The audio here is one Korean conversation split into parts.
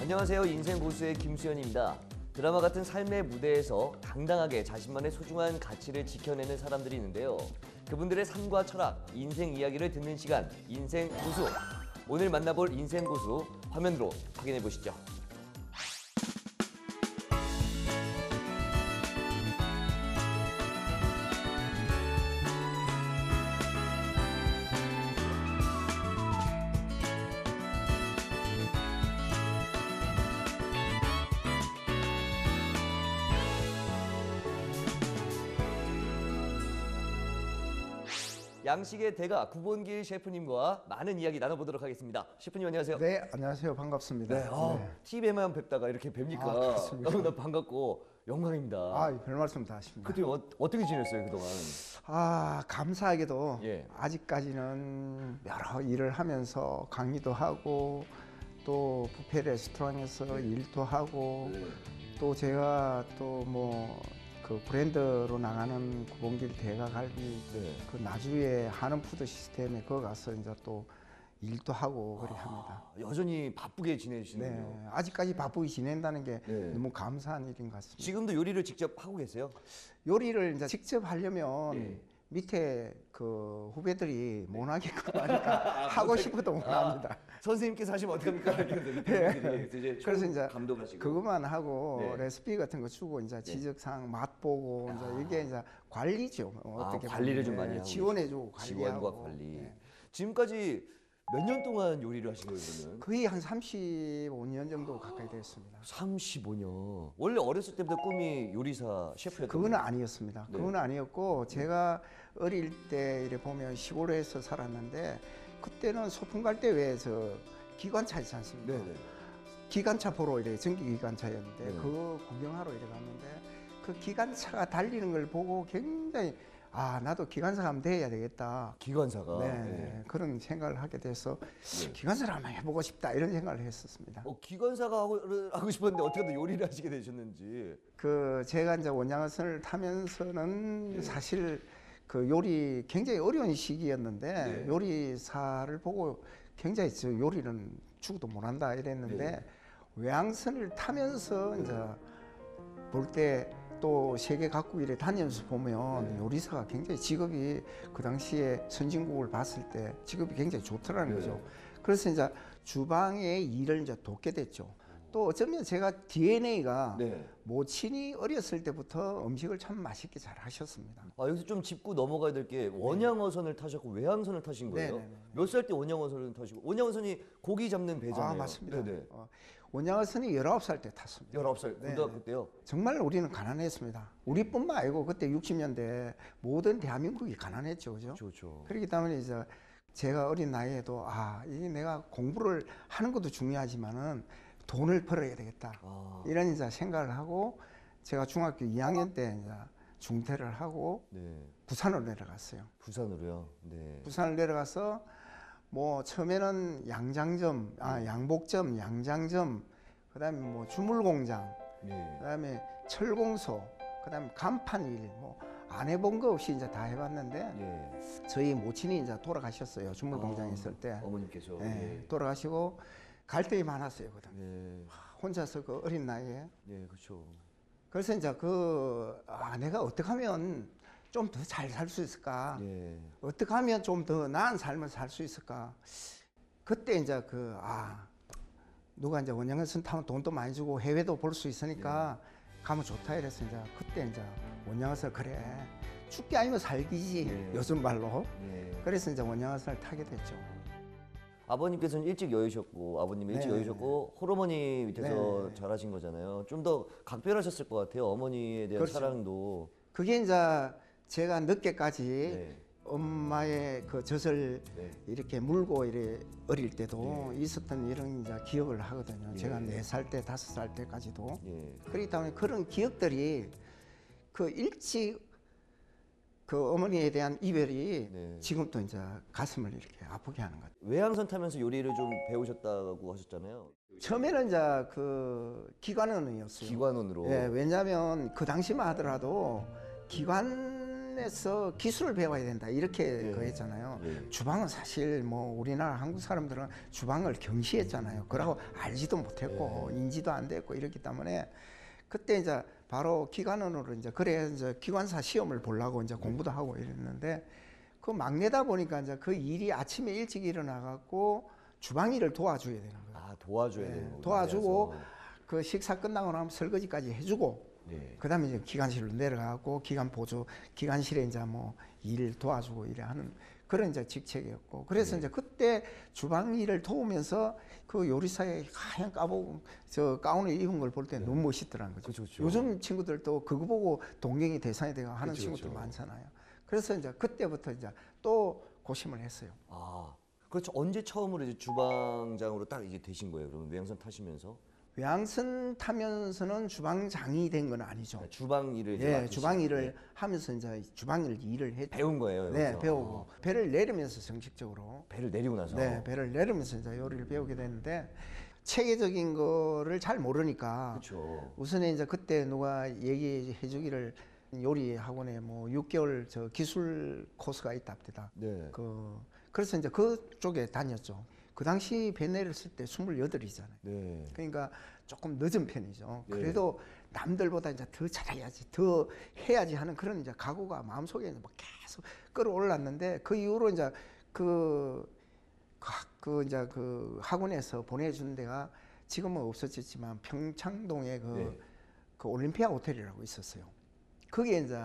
안녕하세요. 인생 고수의 김수현입니다. 드라마 같은 삶의 무대에서 당당하게 자신만의 소중한 가치를 지켜내는 사람들이 있는데요. 그분들의 삶과 철학, 인생 이야기를 듣는 시간, 인생 고수. 오늘 만나볼 인생 고수 화면으로 확인해 보시죠. 양식의 대가 구본길 셰프님과 많은 이야기 나눠보도록 하겠습니다. 셰프님 안녕하세요. 네, 안녕하세요. 반갑습니다. 네, TV에만 뵙다가 이렇게 뵙니까 너무나 반갑고 영광입니다. 별 말씀 다 하십니다. 그때 어떻게 지냈어요 그동안? 감사하게도 아직까지는 여러 일을 하면서 강의도 하고 또 뷔페 레스토랑에서 일도 하고 또 제가 또 그 브랜드로 나가는 구본길 대가갈비 그 나주의 한원푸드 시스템에 거기 가서 이제 또 일도 하고 그렇게 합니다. 여전히 바쁘게 지내시는군요. 네, 아직까지 바쁘게 지낸다는 게 너무 감사한 일인 것 같습니다. 지금도 요리를 직접 하고 계세요? 요리를 이제 직접 하려면 밑에 그 후배들이 못하게끔 하니까 하고 싶어도 못합니다. 선생님께서 하시면 어떡합니까? 그래서 이제 감독하시고 그것만 하고 레시피 같은 거 주고 이제 지적사항 맛 보고 이제 이게 이제 관리죠. 어떻게 관리를 좀 많이 하고 지원해주고 지원과 관리. 지금까지 몇 년 동안 요리를 하신 거예요, 그러면? 거의 한 35년 정도 가까이 됐습니다. 35년. 원래 어렸을 때부터 꿈이 요리사 셰프였던 그건 아니었습니다. 그건 아니었고 제가 어릴 때 이래 보면 시골에서 살았는데 그때는 소풍 갈 때 왜 저 기관차 있지 않습니까? 기관차 보러 이래 전기 기관차였는데 그거 구경하러 이래 갔는데 그 기관차가 달리는 걸 보고 굉장히 나도 기관사가 한번 돼야 되겠다. 기관사가? 그런 생각을 하게 돼서 기관사를 한번 해보고 싶다 이런 생각을 했었습니다. 기관사가 하고 싶었는데 어떻게 또 요리를 하시게 되셨는지. 제가 이제 원양어선을 타면서는 사실 그 요리 굉장히 어려운 시기였는데 요리사를 보고 굉장히 저 요리는 죽어도 못한다 이랬는데 외항선을 타면서 이제 볼 때 또 세계 각국 이래 다니면서 보면 요리사가 굉장히 직업이 그 당시에 선진국을 봤을 때 직업이 굉장히 좋더라는 거죠. 그래서 이제 주방의 일을 이제 돕게 됐죠. 또 어쩌면 제가 DNA가 모친이 어렸을 때부터 음식을 참 맛있게 잘 하셨습니다. 여기서 좀 짚고 넘어가야 될 게 원양어선을 타셨고 외항선을 타신 거예요? 몇 살 때 원양어선을 타시고? 원양어선이 고기 잡는 배잖아요. 맞습니다. 원양어선이 19살 때 탔습니다. 19살, 고등학교 때요? 정말 우리는 가난했습니다. 우리뿐만 아니고 그때 60년대 모든 대한민국이 가난했죠. 그죠? 그렇기 때문에 이제 제가 어린 나이에도 이게 내가 공부를 하는 것도 중요하지만은 돈을 벌어야 되겠다. 이런 이제 생각을 하고 제가 중학교 2학년 때 이제 중퇴를 하고 부산으로 내려갔어요. 부산으로요? 부산을 내려가서 처음에는 양장점, 양복점, 양장점, 그다음에 주물공장, 그다음에 철공소, 그다음에 간판일, 안 해본 거 없이 이제 다 해봤는데 저희 모친이 이제 돌아가셨어요. 주물공장에 있을 때. 어머님께서. 돌아가시고 갈등이 많았어요, 그다음에. 혼자서 그 어린 나이에. 그렇죠. 그래서 이제 내가 어떻게 하면 좀 더 잘 살 수 있을까? 어떻게 하면 좀 더 나은 삶을 살 수 있을까? 그때 이제 누가 이제 원양어선 타면 돈도 많이 주고 해외도 볼 수 있으니까 가면 좋다 이래서 이제 그때 이제 원양어선 그래 죽기 아니면 살기지 요즘 말로. 그래서 이제 원양어선을 타게 됐죠. 아버님께서는 일찍 여의셨고 아버님이 일찍 여의셨고 홀어머니 밑에서 자라신 거잖아요. 좀 더 각별하셨을 것 같아요. 어머니에 대한 사랑도. 그게 이제 제가 늦게까지 엄마의 그 젖을 이렇게 물고 이래 어릴 때도 있었던 이런 이제 기억을 하거든요. 제가 4살 때, 5살 때까지도. 그렇기 때문에 그런 기억들이 일찍 어머니에 대한 이별이 지금도 이제 가슴을 이렇게 아프게 하는 것 같아요. 외항선 타면서 요리를 좀 배우셨다고 하셨잖아요. 처음에는 이제 기관원이었어요. 기관원으로. 왜냐하면 그 당시만 하더라도 기관 주방에서 기술을 배워야 된다 이렇게 예. 그랬잖아요. 예. 주방은 사실 뭐 우리나라 한국 사람들은 주방을 경시했잖아요. 그러고 알지도 못했고 인지도 안 됐고 이렇기 때문에 그때 이제 바로 기관원으로 이제 그래 이제 기관사 시험을 보려고 이제 공부도 하고 이랬는데 그 막내다 보니까 이제 그 일이 아침에 일찍 일어나 갖고 주방 일을 도와줘야 되는 거예요. 아, 도와줘야 되는 거군요. 도와주고 그 식사 끝나고 나면 설거지까지 해주고 네. 그다음에 이제 기관실로 내려가고 기관 보조 기관실에 이제 뭐 일 도와주고 이래 하는 그런 이제 직책이었고 그래서 이제 그때 주방 일을 도우면서 그 요리사의 하얀 까복 저 가운을 입은 걸 볼 때 너무 멋있더라는 거죠. 그쵸, 그쵸. 요즘 친구들도 그거 보고 동경이 대상이 되고 하는 그쵸, 친구들 그쵸. 많잖아요. 그래서 이제 그때부터 이제 또 고심을 했어요. 아, 그렇죠. 언제 처음으로 이제 주방장으로 딱 이제 되신 거예요? 그러면 외양선 타시면서 외항선 타면서는 주방장이 된 건 아니죠. 주방 일을 이제 예, 맡으시고, 주방 일을 네. 하면서 이제 주방 일을 했죠. 배운 거예요. 네, 여기서? 배우고 배를 내리면서 정식적으로 배를 내리고 나서. 네, 배를 내리면서 이제 요리를 배우게 됐는데 체계적인 거를 잘 모르니까 그렇죠. 우선에 이제 그때 누가 얘기해 주기를 요리 학원에 뭐 6개월 저 기술 코스가 있답니다. 네. 그래서 이제 그쪽에 다녔죠. 그 당시 배 내렸을 때 28이잖아요. 네. 그러니까 조금 늦은 편이죠. 네. 그래도 남들보다 이제 더 잘해야지, 더 해야지 하는 그런 이제 각오가 마음속에 막 계속 끌어올랐는데 그 이후로 이제 이제 그 학원에서 보내준 데가 지금은 없어졌지만 평창동에 네. 그 올림피아 호텔이라고 있었어요. 거기에 이제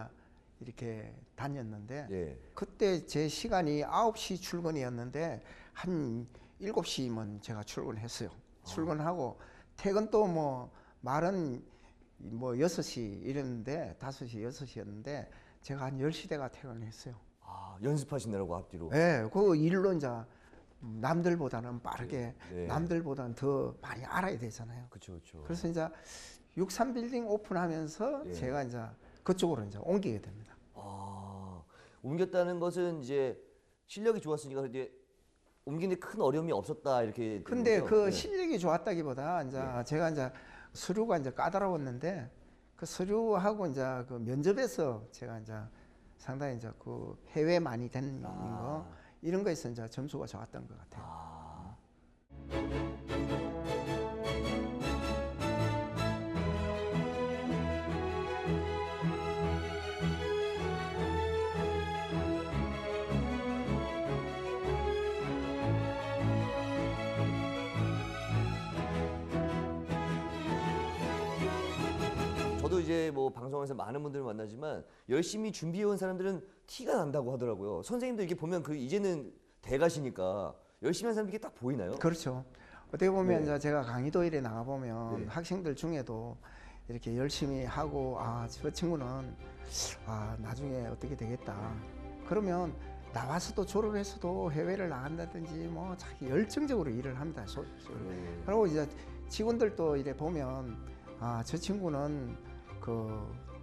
이렇게 다녔는데 네. 그때 제 시간이 9시 출근이었는데 한 7시면 제가 출근했어요. 출근하고 퇴근도 뭐 말은 뭐 6시 이랬는데 5시, 6시였는데 제가 한 10시 대가 퇴근했어요. 아, 연습하시느라고 앞뒤로. 예, 그 일로 이제 남들보다는 빠르게 네. 남들보다는 더 많이 알아야 되잖아요. 그렇죠, 그렇죠. 그래서 이제 63빌딩 오픈하면서 네. 제가 이제 그쪽으로 이제 옮기게 됩니다. 아, 옮겼다는 것은 이제 실력이 좋았으니까 이제 옮기는데 큰 어려움이 없었다 이렇게. 되는 근데 거죠? 그 네. 실력이 좋았다기보다 이제 네. 제가 이제 서류가 이제 까다로웠는데 그 서류하고 이제 그 면접에서 제가 이제 상당히 이제 그 해외 많이 다니는 거 이런 거에서 이제 점수가 좋았던 것 같아요. 아. 저도 이제 뭐 방송에서 많은 분들을 만나지만 열심히 준비해온 사람들은 티가 난다고 하더라고요. 선생님도 이렇게 보면 그 이제는 대가시니까 열심히 한 사람들이 이렇게 딱 보이나요? 그렇죠. 어떻게 보면 네. 이제 제가 강의도일에 나가 보면 네. 학생들 중에도 이렇게 열심히 하고 저 친구는 나중에 어떻게 되겠다. 그러면 나와서도 졸업해서도 해외를 나간다든지 뭐 자기 열정적으로 일을 합니다. 그리고 이제 직원들도 이래 보면 저 친구는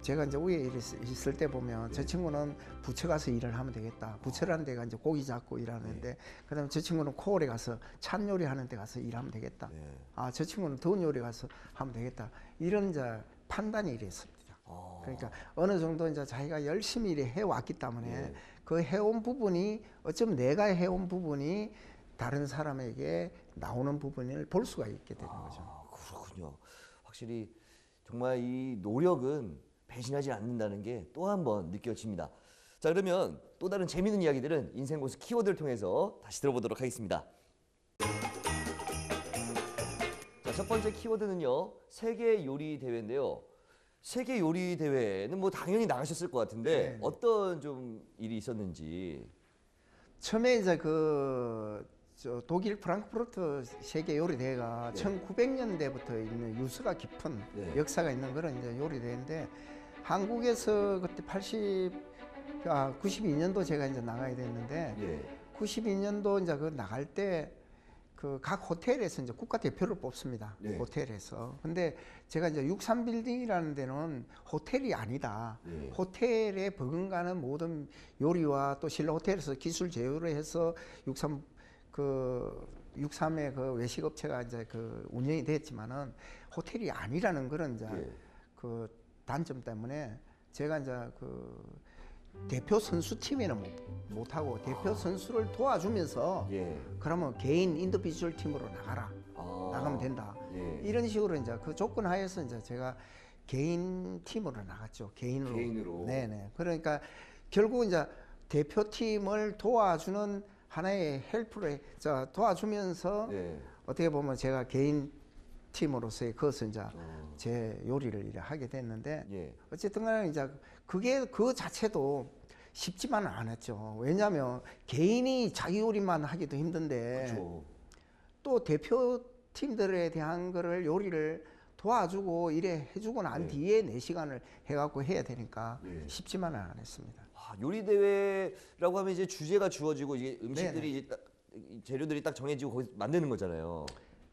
제가 이제 위에 있을 때 보면 저 친구는 부처 가서 일을 하면 되겠다. 부처라는 데가 이제 고기 잡고 일하는데 그다음에 저 친구는 코올에 가서 찬 요리 하는 데 가서 일하면 되겠다. 네. 저 친구는 더운 요리 가서 하면 되겠다. 이런 이제 판단이 이랬습니다. 그러니까 어느 정도 이제 자기가 열심히 일해 해왔기 때문에 네. 그 해온 부분이 어쩌면 내가 해온 부분이 다른 사람에게 나오는 부분을 볼 수가 있게 되는 거죠. 그렇군요. 확실히 정말 이 노력은 배신하지 않는다는 게 또 한 번 느껴집니다. 자, 그러면 또 다른 재미있는 이야기들은 인생 고수 키워드를 통해서 다시 들어보도록 하겠습니다. 자, 첫 번째 키워드는요. 세계 요리 대회인데요. 세계 요리 대회는 뭐 당연히 나가셨을 것 같은데 네. 어떤 좀 일이 있었는지. 처음에 이제 저 독일 프랑크푸르트 세계 요리 대회가 네. 1900년대부터 있는 유서가 깊은 네. 역사가 있는 그런 이제 요리 대회인데 한국에서 그때 92년도 제가 이제 나가야 됐는데 예. 92년도 이제 그 나갈 때 그 각 호텔에서 이제 국가 대표를 뽑습니다. 네. 호텔에서. 근데 제가 이제 63빌딩이라는 데는 호텔이 아니다. 네. 호텔에 버금가는 모든 요리와 또 실내 호텔에서 기술 제휴를 해서 63의 그 외식업체가 이제 그 운영이 됐지만은 호텔이 아니라는 그런 이제 예. 그 단점 때문에 제가 이제 그 대표 선수팀에는 못하고 대표 선수를 도와주면서 예. 그러면 개인 인디비주얼 팀으로 나가라. 나가면 된다. 예. 이런 식으로 이제 그 조건 하에서 이제 제가 개인 팀으로 나갔죠. 개인으로. 개인으로. 네네. 그러니까 결국 이제 대표팀을 도와주는 하나의 헬프를 도와주면서 네. 어떻게 보면 제가 개인 팀으로서의 그것을 이제 제 요리를 이제 하게 됐는데 예. 어쨌든 간에 이제 그게 그 자체도 쉽지만은 않았죠. 왜냐하면 개인이 자기 요리만 하기도 힘든데 그렇죠. 또 대표팀들에 대한 거를 요리를 도와주고 이래 해주고 난 네. 뒤에 4시간을 해갖고 해야 되니까 네. 쉽지만은 않았습니다. 요리 대회라고 하면 이제 주제가 주어지고 이게 음식들이 네네. 이제 딱 재료들이 딱 정해지고 거기서 만드는 거잖아요.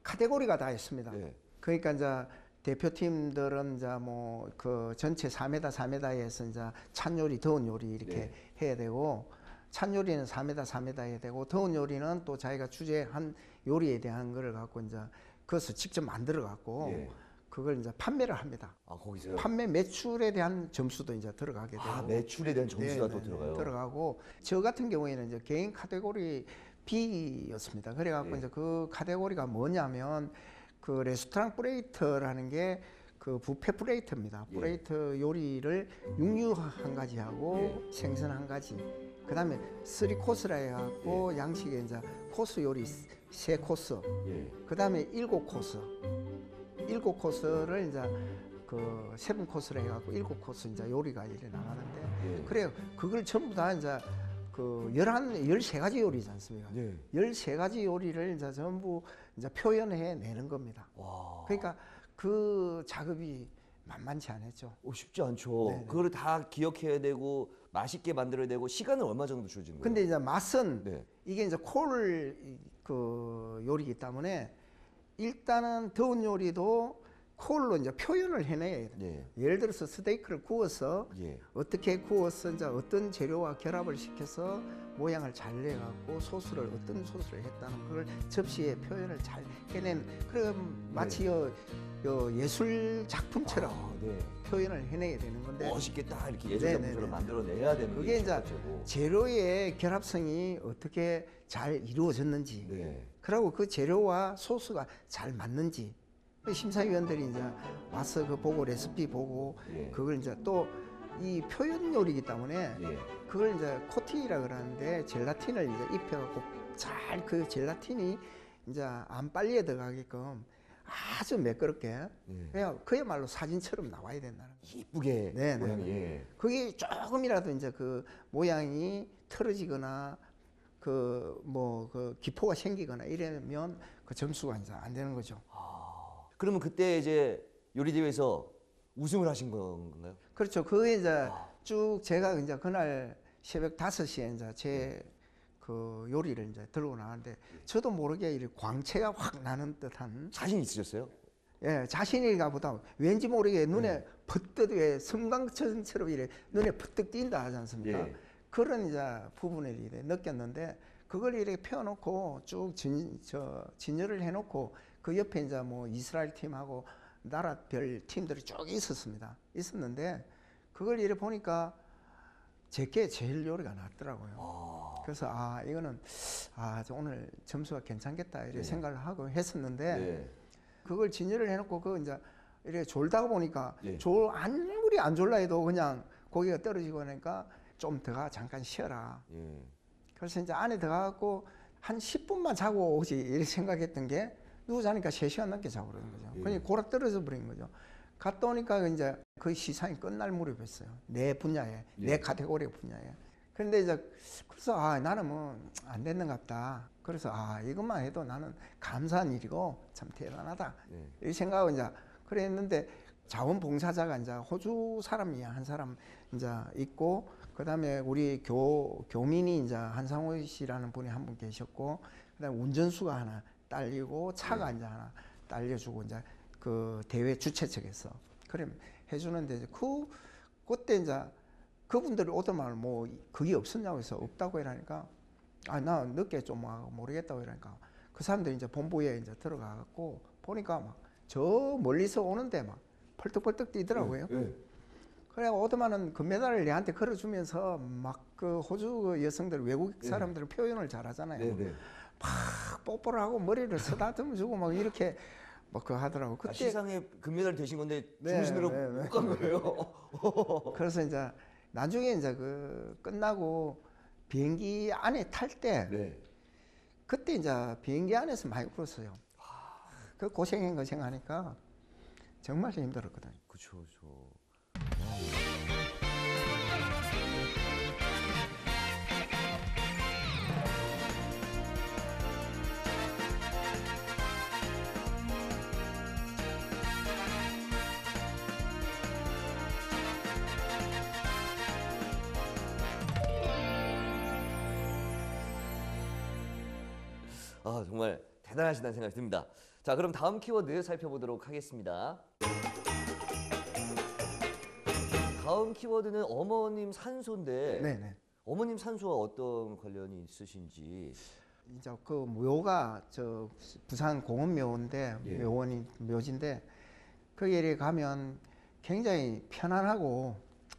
카테고리가 다 있습니다. 네. 그러니까 이제 대표팀들은 이제 뭐 그 전체 4m 4m에서 이제 찬 요리, 더운 요리 이렇게 네. 해야 되고 찬 요리는 4m 4m 해야 되고 더운 요리는 또 자기가 주제한 요리에 대한 거를 갖고 이제 그것을 직접 만들어 갖고 예. 그걸 이제 판매를 합니다. 거기서요? 판매 매출에 대한 점수도 이제 들어가게 되고 매출에 대한 점수가 또 네네네, 들어가요. 들어가고 저 같은 경우에는 이제 개인 카테고리 B였습니다. 그래갖고 예. 이제 그 카테고리가 뭐냐면 그 레스토랑 프레이터라는 게 그 뷔페 프레이터입니다. 예. 프레이터 요리를 육류 한 가지 하고 예. 생선 한 가지. 그다음에 3코스라 해갖고 양식에 이제 코스 요리 3코스. 예. 그다음에 7코스. 7코스를 이제 그 7코스라 해갖고 7코스 이제 요리가 이래 나가는데 예. 그래요. 그걸 전부 다 이제 그 13가지 요리지 않습니까? 네. 13가지 요리를 이제 전부 이제 표현해 내는 겁니다. 와. 그러니까 그 작업이 만만치 않았죠. 쉽지 않죠. 네네. 그거를 다 기억해야 되고 맛있게 만들어야 되고 시간은 얼마 정도 주어진 거예요? 근데 이제 맛은 네. 이게 이제 콜 그 요리이기 때문에 일단은 더운 요리도 콜로 이제 표현을 해내야 돼요. 예. 예를 들어서 스테이크를 구워서 예. 어떻게 구워서 이제 어떤 재료와 결합을 시켜서 모양을 잘 내갖고 소스를 어떤 소스를 했다는 걸 접시에 표현을 잘 해낸 그럼 마치 요 예술 작품처럼 네. 표현을 해내야 되는 건데 멋있게 딱 이렇게 예술작품처럼 네네네. 만들어내야 되는 그게 게 이제 첫 번째고. 재료의 결합성이 어떻게 잘 이루어졌는지 네. 그리고 그 재료와 소스가 잘 맞는지 심사위원들이 이제 와서 그 보고 레시피 보고 예. 그걸 이제 또 이 표현 요리이기 때문에 예. 그걸 이제 코팅이라 그러는데 젤라틴을 이제 입혀갖고 잘 그 젤라틴이 이제 안 빨리에 들어가게끔 아주 매끄럽게 그냥 그야말로 사진처럼 나와야 된다는 거예요. 이쁘게 네네. 모양이. 예. 그게 조금이라도 이제 그 모양이 틀어지거나 그 기포가 생기거나 이러면 그 점수가 이제 안 되는 거죠. 그러면 그때 이제 요리 대회에서 우승을 하신 건가요? 그렇죠. 그게 이제 쭉 제가 이제 그날 새벽 5시에 이제 제 그 요리를 이제 들고 나왔는데 저도 모르게 이 광채가 확 나는 듯한 자신 있으셨어요? 예, 자신이가 보다 왠지 모르게 눈에 퍼뜩 왜 섬광천처럼 이래 눈에 퍼뜩 띈다 하지 않습니까? 예. 그런 이제 부분을 이래 느꼈는데 그걸 이렇게 펴놓고 쭉 진열을 해놓고 그 옆에 이제 뭐 이스라엘 팀하고 나라별 팀들이 쭉 있었는데 그걸 이래 보니까 제게 제일 요리가 낫더라고요. 그래서 이거는 저 오늘 점수가 괜찮겠다 이렇게 생각을 하고 했었는데 네. 그걸 진열을 해놓고 그 이제 이렇게 졸다가 보니까 예. 아무리 안 졸라 해도 그냥 고기가 떨어지고 하니까 좀 들어가 잠깐 쉬어라. 예. 그래서 이제 안에 들어가고 한 10분만 자고 오지 이렇게 생각했던 게 누워 자니까 3시간 넘게 자고 그러는 거죠. 그냥 골아 떨어져 버린 거죠. 갔다 오니까 이제 그 시상이 끝날 무렵이었어요. 내 분야에, 내 카테고리 분야에. 그런데 이제 그래서 나는 뭐 안 됐는갑다. 그래서 이것만 해도 나는 감사한 일이고 참 대단하다. 이 생각을 이제 그랬는데 자원봉사자가 이제 호주 사람이 한 사람 이제 있고 그다음에 우리 교민이 이제 한상호 씨라는 분이 한 분 계셨고 그다음에 운전수가 하나 딸리고 차가 이제 하나 딸려주고 이제 그 대회 주최 측에서 그래 해주는데 이제 그때 이제 그분들이 오더만 뭐 그게 없었냐고 해서 없다고 이러니까 나 늦게 좀 모르겠다고 이러니까 그 사람들이 이제 본부에 이제 들어가갖고 보니까 막 저 멀리서 오는데 막 펄떡펄떡 뛰더라고요. 그래 오더만은 금메달을 얘한테 걸어주면서 막 그 호주 그 여성들 외국 사람들 표현을 잘하잖아요. 네네. 막 뽀뽀를 하고 머리를 쓰다듬어 주고 막 이렇게 막 그 하더라고. 아, 시상에 금메달 되신 건데 네, 주무시느라 네, 네. 못 간 거예요. 그래서 이제 나중에 이제 그 끝나고 비행기 안에 탈 때 네. 그때 이제 비행기 안에서 많이 울었어요. 그 고생한 거 생각하니까 정말 힘들었거든요. 그렇죠, 그렇죠. 아, 정말 대단하시다는 생각이 듭니다. 자, 그럼 다음 키워드 살펴보도록 하겠습니다. 다음 키워드는 어머님 산소인데 네네. 어머님 산소와 어떤 관련이 있으신지. 이제 그 묘가 저 부산 공원묘인데 예. 묘원이 묘지인데 거기에 가면 굉장히 편안하고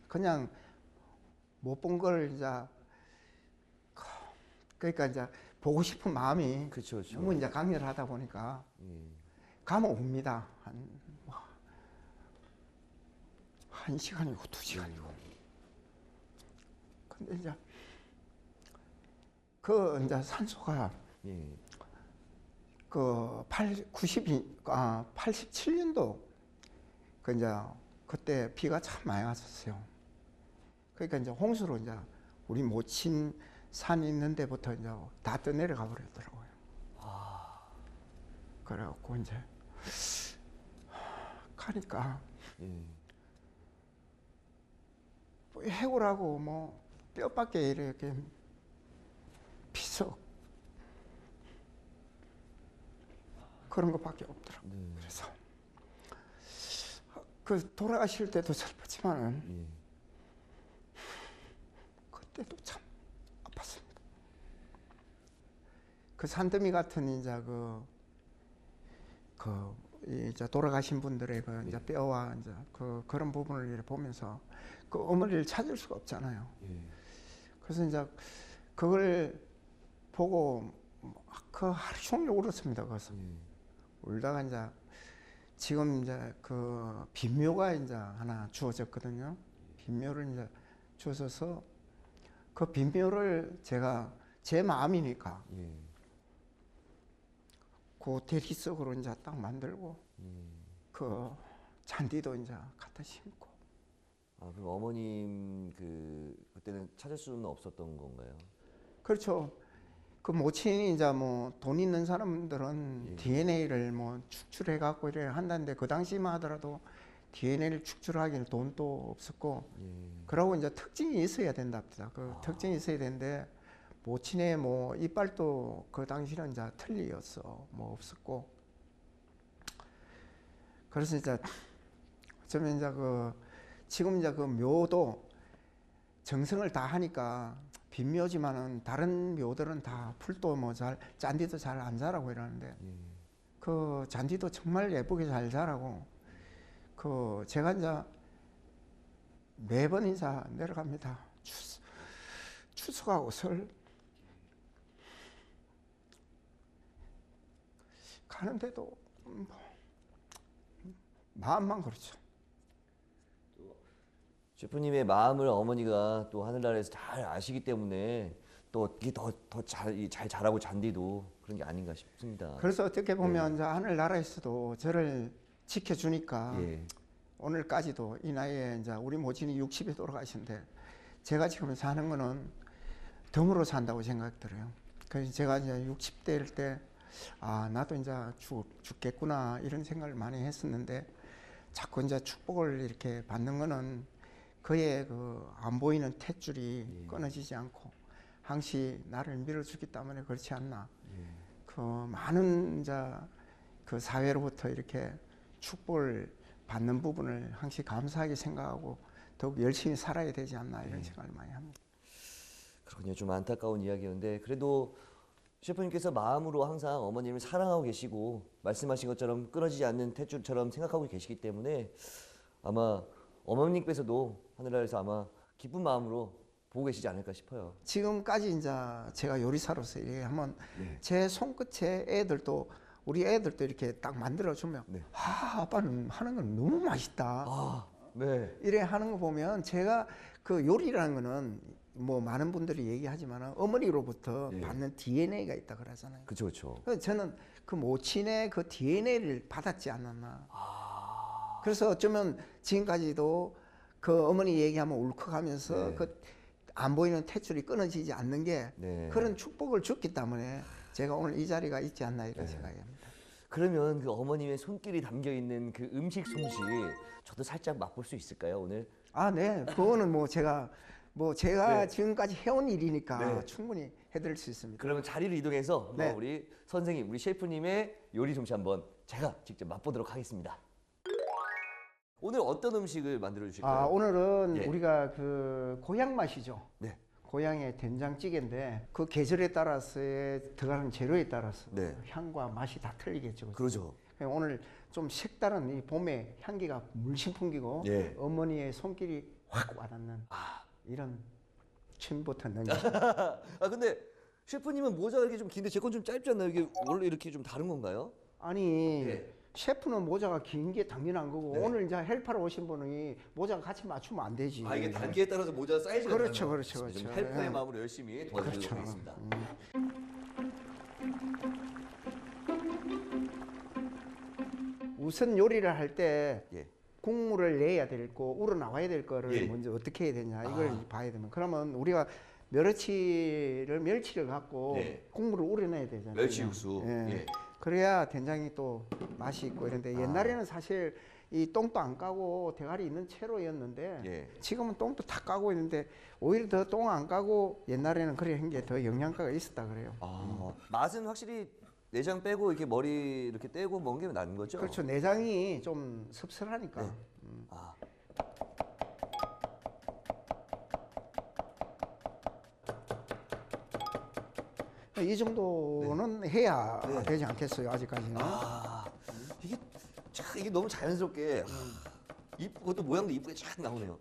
그냥 못 본 걸 이제 그러니까 이제 보고 싶은 마음이 그렇죠, 그렇죠. 너무 이제 강렬하다 보니까 예. 가면 옵니다. 한 시간이고 두 시간이고. 근데 이제 그 이제 산소가 예. 그 87년도 그 이제 그때 비가 참 많이 왔었어요. 그러니까 이제 홍수로 이제 우리 모친 산 있는 데부터 이제 다 떠내려가 버렸더라고요. 그래갖고 이제 가니까 예. 뭐 해골하고 뭐 뼈밖에 이렇게 피석 그런 것밖에 없더라고요. 네. 그래서 그 돌아가실 때도 슬펐지만은 예. 그때도 참 아팠습니다. 그 산더미 같은 이제 이제 돌아가신 분들의 그 이제 뼈와 이제 그런 부분을 이렇게 보면서 그 어머니를 찾을 수가 없잖아요. 예. 그래서 이제 그걸 보고 그 하루 종일 울었습니다. 거기서 예. 울다가 이제 지금 이제 그 빈묘가 이제 하나 주어졌거든요. 빈묘를 이제 주어져서 그 빈묘를 제가 제 마음이니까 예. 그 대리 속으로 이제 딱 만들고 그 잔디도 이제 갖다 심고. 아, 그럼 어머님 그때는 찾을 수는 없었던 건가요? 그렇죠. 그 모친이 이제 뭐 돈 있는 사람들은 예. DNA를 뭐 축출해 갖고 이래 한다는데 그 당시만 하더라도 DNA를 축출하기는 돈도 없었고 예. 그러고 이제 특징이 있어야 된답니다. 그 특징이 있어야 되는데 모친의 뭐 이빨도 그 당시는 이제 틀리였어. 뭐 없었고. 그래서 이제 저는 이제 지금 이제 그 묘도 정성을 다 하니까 빈묘지만은 다른 묘들은 다 풀도 뭐 잔디도 잘 안 자라고 이러는데 예. 그 잔디도 정말 예쁘게 잘 자라고 제가 이제 매번 이제 내려갑니다. 추석하고 설 가는데도 뭐 마음만 그렇죠. 셰프님의 마음을 어머니가 또 하늘나라에서 잘 아시기 때문에 또 이게 더 잘 자라고 잔디도 그런 게 아닌가 싶습니다. 그래서 어떻게 보면 이제 하늘나라에서도 저를 지켜주니까 예. 오늘까지도 이 나이에 이제 우리 모친이 60에 돌아가신데 제가 지금 사는 거는 덤으로 산다고 생각이 들어요. 그래서 제가 이제 60대일 때 나도 이제 죽겠구나 이런 생각을 많이 했었는데 자꾸 이제 축복을 이렇게 받는 거는 그의 안 보이는 탯줄이 끊어지지 않고 항시 나를 밀어주기 때문에 그렇지 않나. 그 많은 이제 그 사회로부터 이렇게 축복을 받는 부분을 항시 감사하게 생각하고 더욱 열심히 살아야 되지 않나 이런 생각을 많이 합니다. 그렇군요. 좀 안타까운 이야기였는데 그래도 셰프님께서 마음으로 항상 어머님을 사랑하고 계시고 말씀하신 것처럼 끊어지지 않는 탯줄처럼 생각하고 계시기 때문에 아마 어머님께서도 하늘나라에서 아마 기쁜 마음으로 보고 계시지 않을까 싶어요. 지금까지 이제 제가 요리사로서 이렇게 하면 네. 제 손끝에 애들도 우리 애들도 이렇게 딱 만들어주면 네. 아빠는 하는 건 너무 맛있다. 아, 네. 이래 하는 거 보면 제가 그 요리라는 거는 뭐 많은 분들이 얘기하지만 어머니로부터 예. 받는 DNA가 있다 그러잖아요. 그렇죠, 그렇죠. 그래서 저는 그 모친의 그 DNA를 받았지 않았나. 그래서 어쩌면 지금까지도 그 어머니 얘기하면 울컥하면서 네. 그 안 보이는 탯줄이 끊어지지 않는 게 네. 그런 축복을 줬기 때문에 제가 오늘 이 자리가 있지 않나 이렇게 생각합니다. 그러면 그 어머님의 손길이 담겨 있는 그 음식 솜씨 저도 살짝 맛볼 수 있을까요, 오늘? 아, 네. 그거는 뭐 제가 네. 지금까지 해온 일이니까 네. 충분히 해드릴 수 있습니다. 그러면 자리를 이동해서 네. 우리 선생님, 우리 셰프님의 요리 솜씨 한번 제가 직접 맛보도록 하겠습니다. 오늘 어떤 음식을 만들어 주실까요? 아, 오늘은 예. 우리가 그 고향 맛이죠. 네. 고향의 된장찌개인데 그 계절에 따라서의 들어가는 재료에 따라서 네. 향과 맛이 다 틀리겠죠. 그러죠. 오늘 좀 색다른 이 봄의 향기가 물씬 풍기고 예. 어머니의 손길이 확 와닿는 이런 침부터 넘겨. 아 근데 셰프님은 모자가 이렇게 좀 긴데 제 건 좀 짧지 않나요? 이게 원래 이렇게 좀 다른 건가요? 아니 예. 셰프는 모자가 긴 게 당연한 거고 네. 오늘 이제 헬파로 오신 분이 모자가 같이 맞추면 안 되지. 아 이게 단계에 따라서 모자 사이즈가 그렇죠, 다르네요. 그렇죠, 그렇죠. 좀 헬퍼의 예. 마음으로 열심히 도와드리도록 그렇죠. 하겠습니다. 우선 요리를 할 때 예. 국물을 내야 되고 우러나와야 될 거를 예. 먼저 어떻게 해야 되냐 이걸 아. 봐야 되면 그러면 우리가 멸치를 갖고 네. 국물을 우려내야 되잖아요. 멸치 육수. 예. 예. 그래야 된장이 또 맛이 있고 이런데 옛날에는 사실 이 똥도 안 까고 대가리 있는 채로였는데 예. 지금은 똥도 다 까고 있는데 오히려 더 똥 안 까고 옛날에는 그래 한 게 더 영양가가 있었다 그래요. 맛은 확실히 내장 빼고 이렇게 머리 이렇게 떼고 먹는 게 나은 거죠? 그렇죠. 내장이 좀 섭섭하니까. 네. 아. 이 정도는 해야 네. 되지 않겠어요, 아직까지는. 아. 이게 참 이게 너무 자연스럽게 이쁘고 모양도 이쁘게 쫙 나오네요.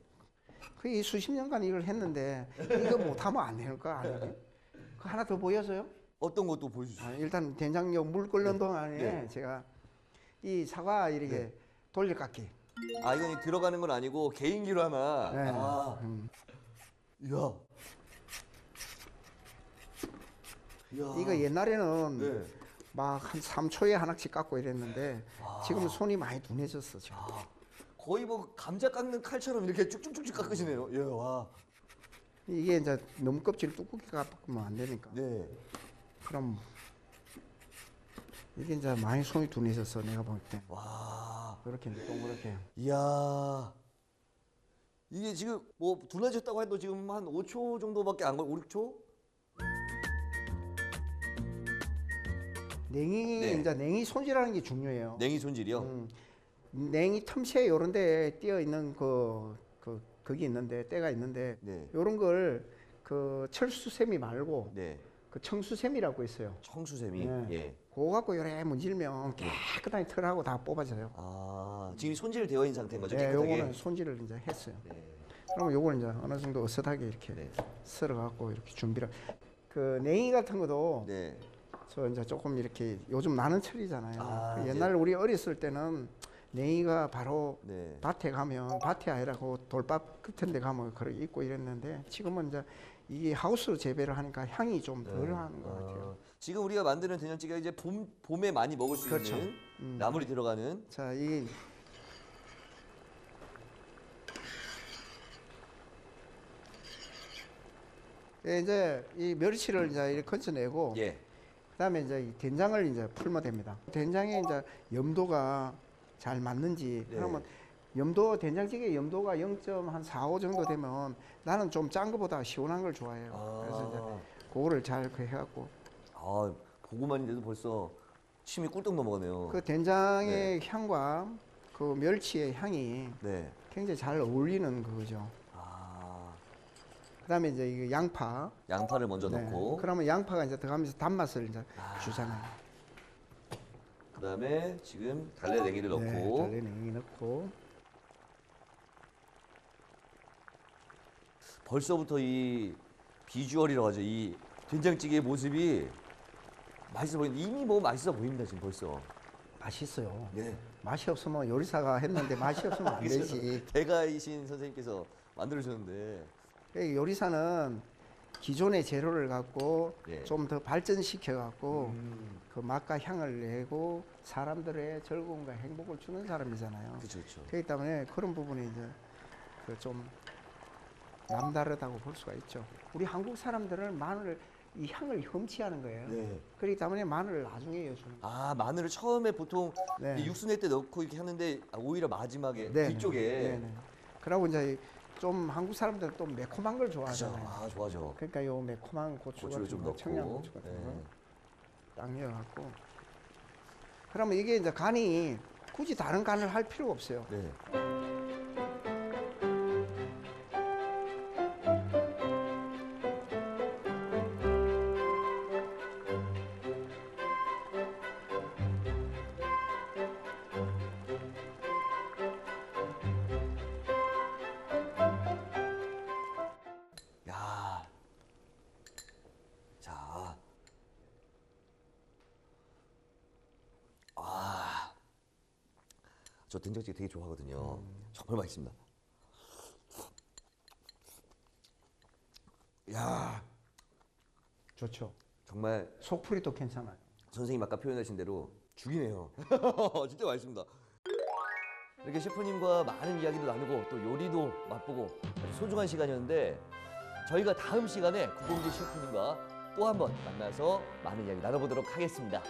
그 수십 년간 이걸 했는데 이거 못하면 안 되는 거 아니에요? 그 하나 더 보여서요? 어떤 것도 보여주시죠. 일단 된장용 물 끓는 동안에 네. 제가 이 사과 이렇게 돌려깎기. 아 이건 들어가는 건 아니고 개인기로 하나. 네. 아. 이야. 이야. 이거 옛날에는 네. 막 한 3초에 하나씩 깎고 이랬는데 지금은 손이 많이 둔해졌어. 지금. 거의 뭐 감자 깎는 칼처럼 이렇게 쭉쭉쭉쭉 깎으시네요. 예, 와. 이게 이제 너무 껍질 두껍게 깎으면 안 되니까. 네. 그럼 이게 이제 많이 손이 둔해졌어 내가 볼 때. 와. 그렇게 동그랗게. 이야. 이게 지금 뭐 둔해졌다고 해도 지금 한 5초 정도밖에 안 걸, 5, 6초? 냉이 네. 이제 냉이 손질하는 게 중요해요. 냉이 손질이요? 냉이 틈새 요런 데 띄어 있는 거기 있는데 때가 있는데 네. 요런 걸 그 철수세미 말고 네. 그 청수세미라고 있어요. 청수세미. 네. 예. 그거 갖고 요래 문질면 깨끗하게 털하고 다 뽑아져요. 아, 지금 손질되어 있는 상태인 거죠? 네, 깨끗하게? 요거는 손질을 이제 했어요. 네. 그러면 요걸 이제 어느 정도 어슷하게 이렇게 네. 썰어 갖고 이렇게 준비를. 그 냉이 같은 것도 네. 저 이제 조금 이렇게 요즘 나는 철이잖아요. 아, 그 이제. 옛날 우리 어렸을 때는 냉이가 바로 네. 밭에 가면 밭이 아니라 그 돌밥 같은 데 가면 그렇게 있고 이랬는데 지금은 이제 이게 하우스로 재배를 하니까 향이 좀 덜 하는 것 같아요. 지금 우리가 만드는 된장찌개가 이제 봄에 많이 먹을 수 그렇죠. 있는 나물이 들어가는 자, 이 이제 이 멸치를 이제 이렇게 건져내고 예. 그다음에 이제 이 된장을 이제 풀면 됩니다. 된장에 이제 염도가 잘 맞는지 네. 그러면 된장찌개 염도가 0.45 정도 되면 나는 좀 짠 거보다 시원한 걸 좋아해요. 그래서 이제 그거를 잘 그 해갖고 아, 보고만 있는데도 벌써 침이 꿀떡 넘어가네요. 그 된장의 향과 그 멸치의 향이 네. 굉장히 잘 어울리는 그거죠. 아, 그다음에 이제 이 양파. 양파를 먼저 네. 넣고 그러면 양파가 이제 들어가면서 단맛을 이제 주잖아요. 그다음에 지금 달래냉이를 넣고 달래냉이 넣고 벌써부터 이 비주얼이라고 하죠. 이 된장찌개의 모습이 맛있어 보인다. 이미 뭐 맛있어 보입니다 지금 벌써. 맛있어요. 네. 맛이 없으면 요리사가 했는데 맛이 없으면 안 되지. 대가이신 선생님께서 만들어주셨는데. 이 요리사는 기존의 재료를 갖고 네. 좀 더 발전시켜 갖고 그 맛과 향을 내고 사람들의 즐거움과 행복을 주는 사람이잖아요. 그렇죠, 그렇죠. 그렇기 때문에 그런 부분이 이제 그 좀 남다르다고 볼 수가 있죠. 우리 한국 사람들은 마늘 이 향을 험취하는 거예요. 네. 그렇기 때문에 마늘을 나중에 넣어주는 거예요. 아 마늘을 처음에 보통 네. 이 육수 낼 때 넣고 이렇게 하는데 오히려 마지막에 네, 뒤쪽에. 네네. 그러고 이제 좀 한국 사람들은 또 매콤한 걸 그죠. 좋아하잖아요. 아 좋아죠. 그러니까 요 매콤한 고추 고추를 같은 좀 거, 넣고. 청양고추 같은 네. 거 딱 넣어갖고 그러면 이게 이제 간이 굳이 다른 간을 할 필요가 없어요. 네. 야. 자. 아. 저 된장찌개 되게 좋아하거든요. 정말 맛있습니다. 야. 좋죠. 정말 속풀이도 괜찮아요. 선생님 아까 표현하신 대로 죽이네요. 진짜 맛있습니다. 이렇게 셰프님과 많은 이야기도 나누고 또 요리도 맛보고 아주 소중한 시간이었는데 저희가 다음 시간에 구봉기 셰프님과 또 한 번 만나서 많은 이야기 나눠보도록 하겠습니다.